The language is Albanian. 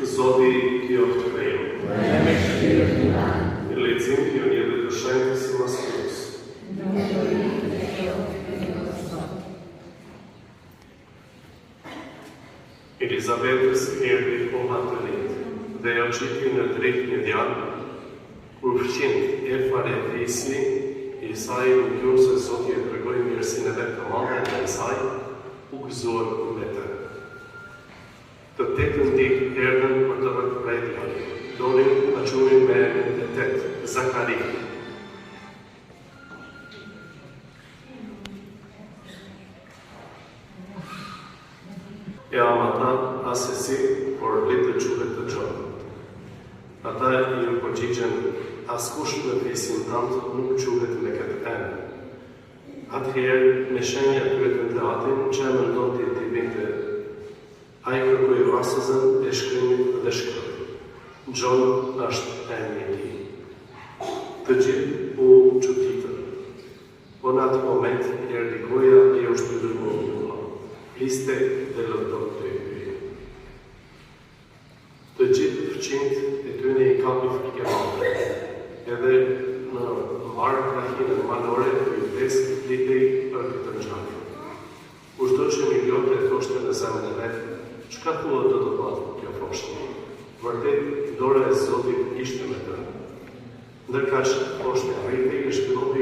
Zoti kjo të kreju. Në lexim kjo një dhe të shenjtë si Maskirës. Elizabetës erdhi koha të lehtë dhe ajo qiti në drejt një djalë, kur fëqint e farefisi, i saj në gjurë se Zoti e tregoi mirësinë e vet të madhe dhe e saj, u gëzuar me të. Të tetën ditë erdhën për të vënë prej djalit. Donin ta quajnë me emrin e tetë, Zakari. E amata asesi, por le të quhet të Gjon. Ata i përgjigjen, askush në fisin tënd nuk quhet me këtë emër. Atëherë, me shenja pyetën të atin, që mendon ti binte. Ai kërkoi vastëzën e shkrimit dhe shkroi. Gjon është emri i tij. Të gjithë u çuditën. Po në atë moment erdhi goja e ushtritur më ulla. Liste dhe lëndon të hyjë. Të gjithë fëqinjtë e tyre i kapi frikë e madhe. Edhe në marrë krahinën malore të ytes litej për këtë ngjarje. Kushdo që migrante e thoshte në zemrën e vet, çka thua do të thotë kjo foshë? Vërtet, dora e Zotit ishte me të. Ndërkaq foshë rritej e shpëlloi